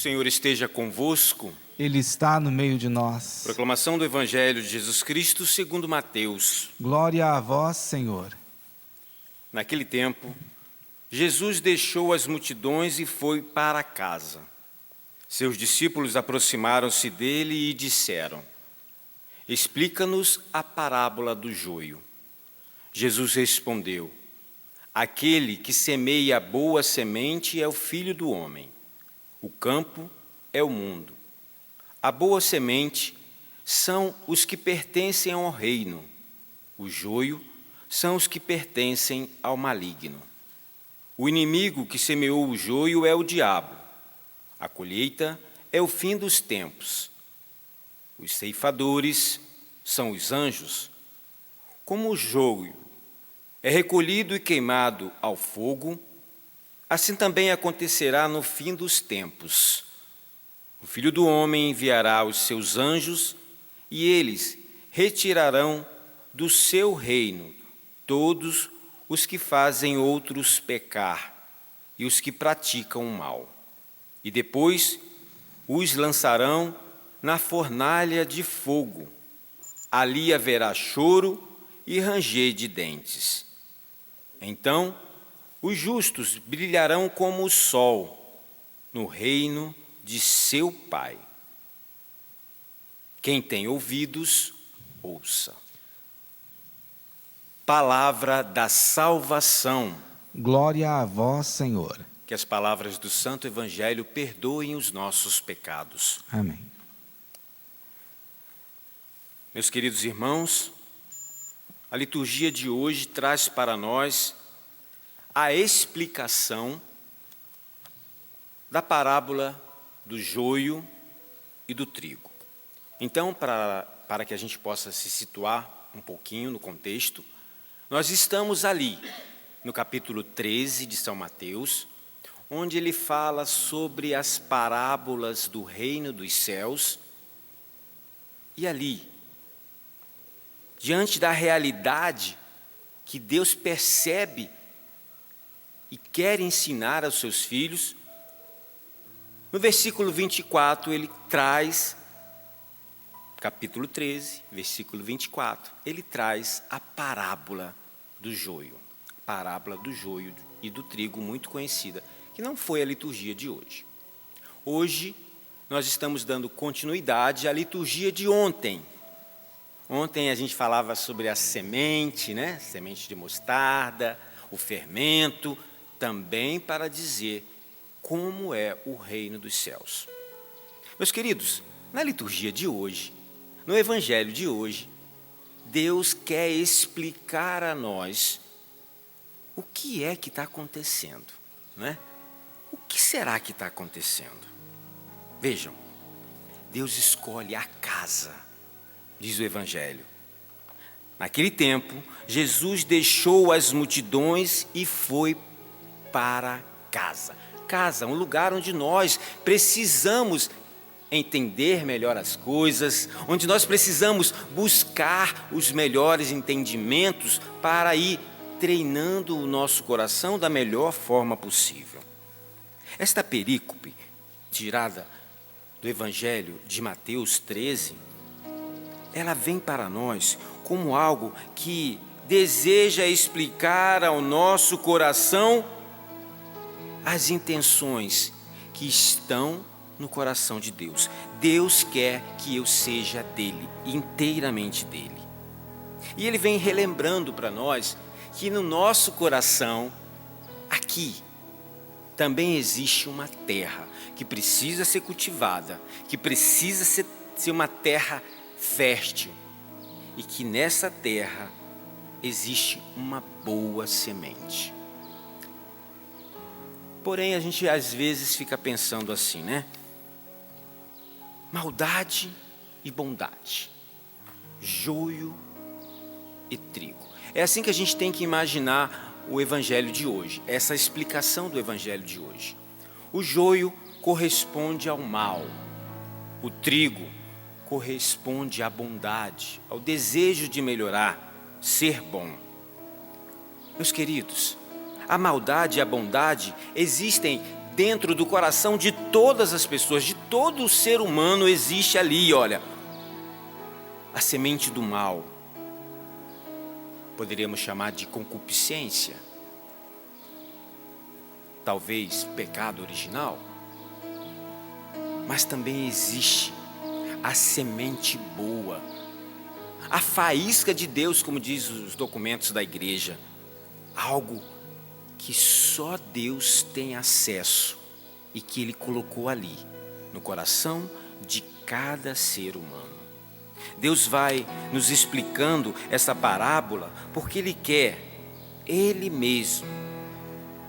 Senhor esteja convosco. Ele está no meio de nós. Proclamação do Evangelho de Jesus Cristo segundo Mateus. Glória a vós, Senhor. Naquele tempo, Jesus deixou as multidões e foi para casa. Seus discípulos aproximaram-se dele e disseram: Explica-nos a parábola do joio. Jesus respondeu: Aquele que semeia a boa semente é o Filho do homem. O campo é o mundo. A boa semente são os que pertencem ao reino. O joio são os que pertencem ao maligno. O inimigo que semeou o joio é o diabo. A colheita é o fim dos tempos. Os ceifadores são os anjos. Como o joio é recolhido e queimado ao fogo, assim também acontecerá no fim dos tempos. O Filho do Homem enviará os seus anjos e eles retirarão do seu reino todos os que fazem outros pecar e os que praticam o mal. E depois os lançarão na fornalha de fogo. Ali haverá choro e ranger de dentes. Então, os justos brilharão como o sol no reino de seu Pai. Quem tem ouvidos, ouça. Palavra da salvação. Glória a vós, Senhor. Que as palavras do Santo Evangelho perdoem os nossos pecados. Amém. Meus queridos irmãos, a liturgia de hoje traz para nós a explicação da parábola do joio e do trigo. Então, para que a gente possa se situar um pouquinho no contexto, nós estamos ali, no capítulo 13 de São Mateus, onde ele fala sobre as parábolas do reino dos céus, e ali, diante da realidade que Deus percebe e quer ensinar aos seus filhos, no versículo 24 ele traz, capítulo 13, versículo 24, ele traz a parábola do joio e do trigo, muito conhecida, que não foi a liturgia de hoje. Hoje nós estamos dando continuidade à liturgia de ontem. Ontem a gente falava sobre a semente, né? Semente de mostarda, o fermento, também para dizer como é o reino dos céus. Meus queridos, na liturgia de hoje, no Evangelho de hoje, Deus quer explicar a nós o que é que está acontecendo, não é? O que será que está acontecendo? Vejam, Deus escolhe a casa, diz o Evangelho. Naquele tempo, Jesus deixou as multidões e foi para casa. Casa, um lugar onde nós precisamos entender melhor as coisas, onde nós precisamos buscar os melhores entendimentos para ir treinando o nosso coração da melhor forma possível. Esta perícope, tirada do Evangelho de Mateus 13, ela vem para nós como algo que deseja explicar ao nosso coração as intenções que estão no coração de Deus. Deus quer que eu seja dele, inteiramente dele. E ele vem relembrando para nós que no nosso coração, aqui, também existe uma terra que precisa ser cultivada, que precisa ser uma terra fértil, e que nessa terra existe uma boa semente. Porém, a gente às vezes fica pensando assim, né? Maldade e bondade, joio e trigo. É assim que a gente tem que imaginar o Evangelho de hoje, essa explicação do Evangelho de hoje. O joio corresponde ao mal, o trigo corresponde à bondade, ao desejo de melhorar, ser bom. Meus queridos, a maldade e a bondade existem dentro do coração de todas as pessoas, de todo o ser humano existe ali, olha, a semente do mal. Poderíamos chamar de concupiscência. Talvez pecado original. Mas também existe a semente boa, a faísca de Deus, como diz os documentos da igreja. Algo que só Deus tem acesso e que Ele colocou ali, no coração de cada ser humano. Deus vai nos explicando essa parábola porque Ele mesmo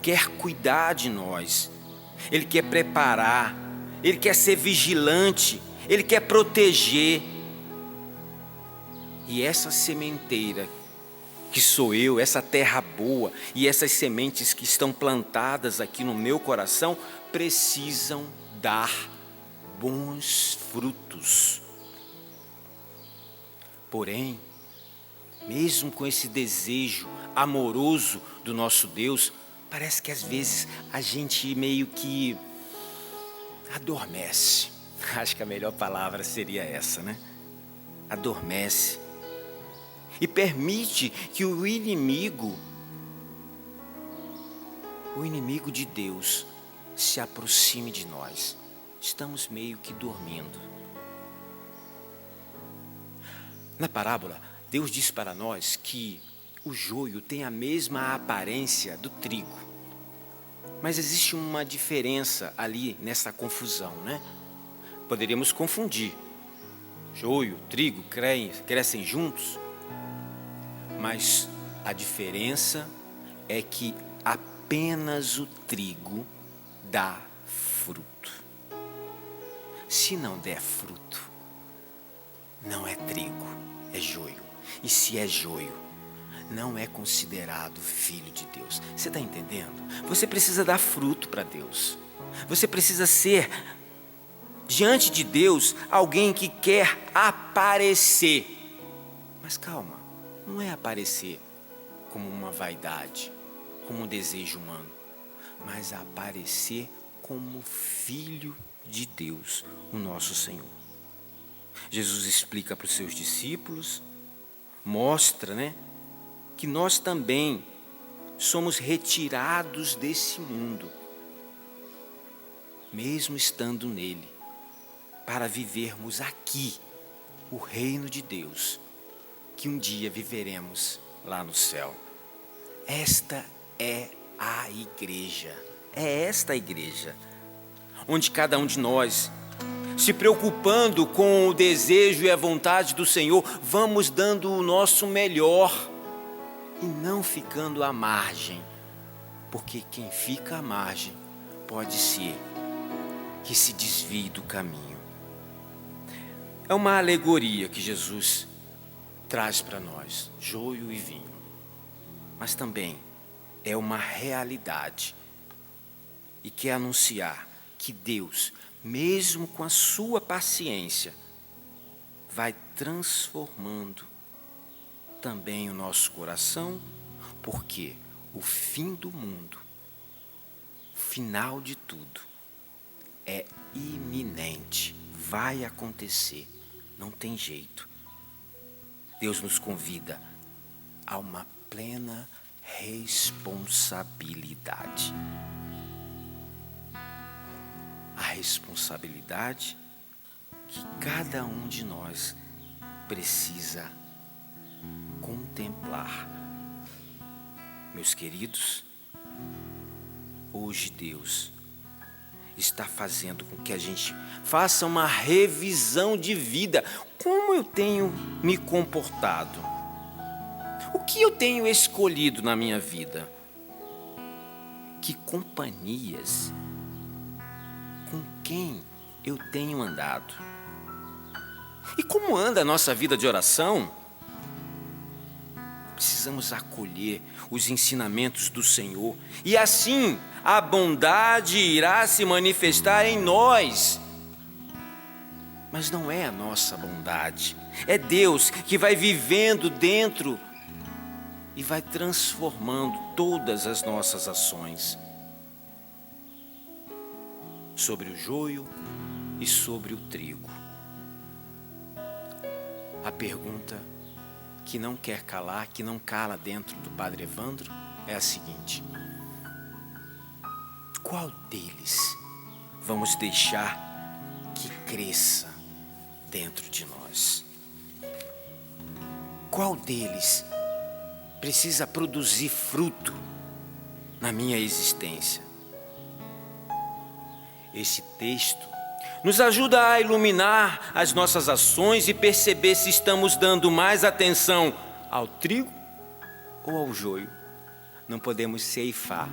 quer cuidar de nós, Ele quer preparar, Ele quer ser vigilante, Ele quer proteger. E essa sementeira que sou eu, essa terra boa e essas sementes que estão plantadas aqui no meu coração precisam dar bons frutos. Porém, mesmo com esse desejo amoroso do nosso Deus, parece que às vezes a gente meio que adormece. Acho que a melhor palavra seria essa, né? Adormece. E permite que o inimigo de Deus se aproxime de nós. Estamos meio que dormindo. Na parábola, Deus diz para nós que o joio tem a mesma aparência do trigo. Mas existe uma diferença ali nessa confusão, né? Poderíamos confundir. Joio, trigo crescem juntos. Mas a diferença é que apenas o trigo dá fruto. Se não der fruto, não é trigo, é joio. E se é joio, não é considerado filho de Deus. Você está entendendo? Você precisa dar fruto para Deus. Você precisa ser, diante de Deus, alguém que quer aparecer. Mas calma. Não é aparecer como uma vaidade, como um desejo humano, mas aparecer como filho de Deus, o nosso Senhor. Jesus explica para os seus discípulos, mostra, que nós também somos retirados desse mundo, mesmo estando nele, para vivermos aqui o reino de Deus, que um dia viveremos lá no céu. Esta é a igreja, é esta a igreja, onde cada um de nós, se preocupando com o desejo e a vontade do Senhor, vamos dando o nosso melhor e não ficando à margem, porque quem fica à margem pode ser que se desvie do caminho. É uma alegoria que Jesus traz para nós, joio e vinho, mas também é uma realidade e quer anunciar que Deus, mesmo com a sua paciência, vai transformando também o nosso coração, porque o fim do mundo, o final de tudo, é iminente, vai acontecer, não tem jeito. Deus nos convida a uma plena responsabilidade. A responsabilidade que cada um de nós precisa contemplar. Meus queridos, hoje Deus está fazendo com que a gente faça uma revisão de vida. Como eu tenho me comportado? O que eu tenho escolhido na minha vida? Que companhias? Com quem eu tenho andado? E como anda a nossa vida de oração? Precisamos acolher os ensinamentos do Senhor, e assim a bondade irá se manifestar em nós. Mas não é a nossa bondade, é Deus que vai vivendo dentro e vai transformando todas as nossas ações. sobre o joio e sobre o trigo. A pergunta que não quer calar, que não cala dentro do Padre Evandro, é a seguinte: qual deles vamos deixar que cresça dentro de nós? Qual deles precisa produzir fruto na minha existência? Esse texto nos ajuda a iluminar as nossas ações e perceber se estamos dando mais atenção ao trigo ou ao joio. Não podemos ceifar,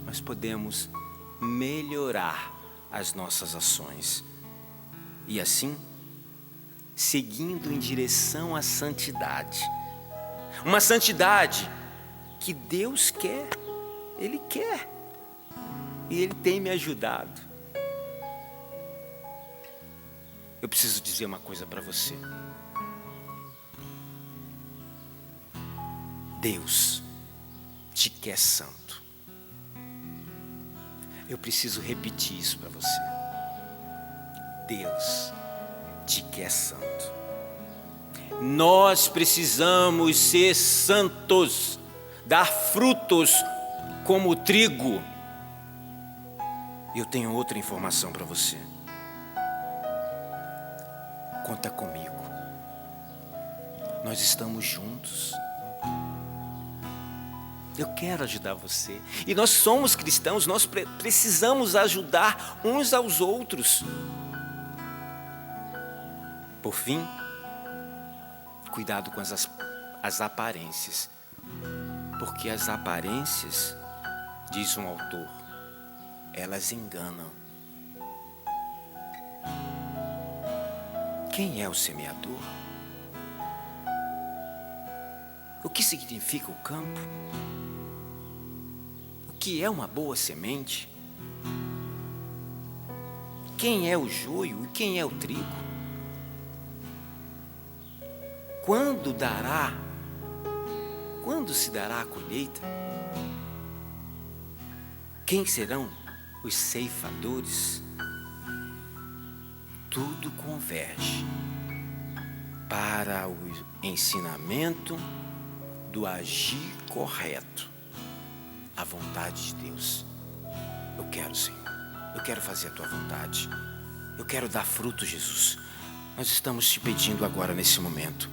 mas podemos melhorar as nossas ações. E assim, seguindo em direção à santidade. Uma santidade que Deus quer, Ele quer. E Ele tem me ajudado. Eu preciso dizer uma coisa para você. Deus te quer santo. Eu preciso repetir isso para você. Deus te quer santo. Nós precisamos ser santos, dar frutos como o trigo. Eu tenho outra informação para você. Conta comigo. Nós estamos juntos. Eu quero ajudar você. E nós somos cristãos, nós precisamos ajudar uns aos outros. Por fim, cuidado com as aparências. Porque as aparências, diz um autor, elas enganam. Quem é o semeador? O que significa o campo? O que é uma boa semente? Quem é o joio e quem é o trigo? Quando se dará a colheita? Quem serão os ceifadores? Tudo converge para o ensinamento do agir correto, a vontade de Deus. Eu quero, Senhor, eu quero fazer a tua vontade, eu quero dar fruto, Jesus. Nós estamos te pedindo agora nesse momento,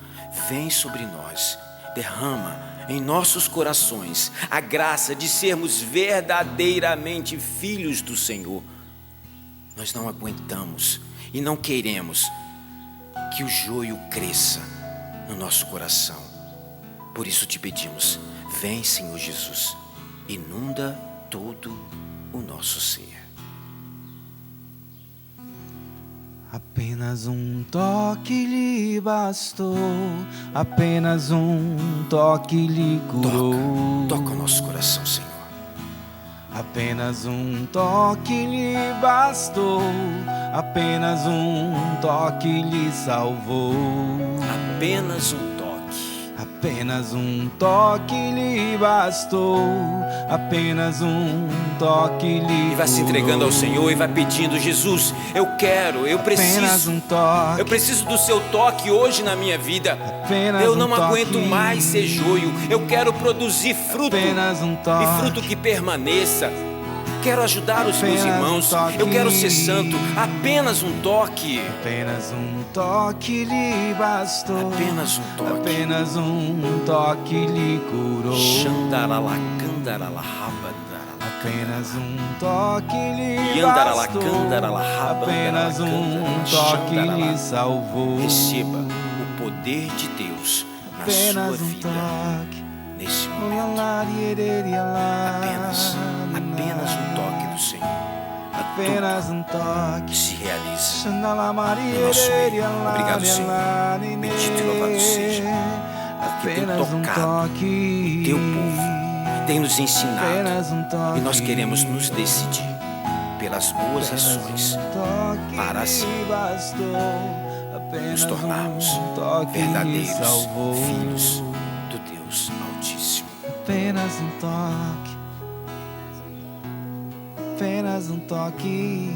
vem sobre nós, derrama em nossos corações a graça de sermos verdadeiramente filhos do Senhor. Nós não aguentamos e não queremos que o joio cresça no nosso coração. Por isso te pedimos, vem, Senhor Jesus, inunda todo o nosso ser. Apenas um toque lhe bastou, apenas um toque lhe curou. Toca o nosso coração, Senhor. Apenas um toque lhe bastou, apenas um toque lhe salvou. Apenas um toque. Apenas um toque lhe bastou, apenas um toque lhe E vai se entregando ao Senhor e vai pedindo, Jesus, eu preciso. Um toque. Eu preciso do seu toque hoje na minha vida. Eu não aguento mais ser joio. Eu quero produzir fruto. E fruto que permaneça. Quero ajudar os meus irmãos. Eu quero ser santo. Apenas um toque. Apenas um toque lhe bastou. Apenas um toque. Apenas um toque lhe curou. Apenas um toque lhe bastou. Apenas um toque lhe salvou. Receba o poder de Deus na sua vida nesse momento. Apenas um toque do Senhor. Apenas um toque que se realiza no nosso meio. Obrigado, Senhor. Bendito e louvado seja, porque tem tocado o teu povo, tem nos ensinado, e nós queremos nos decidir pelas boas ações para assim nos tornarmos verdadeiros filhos do Deus Altíssimo. Apenas um toque. apenas um toque.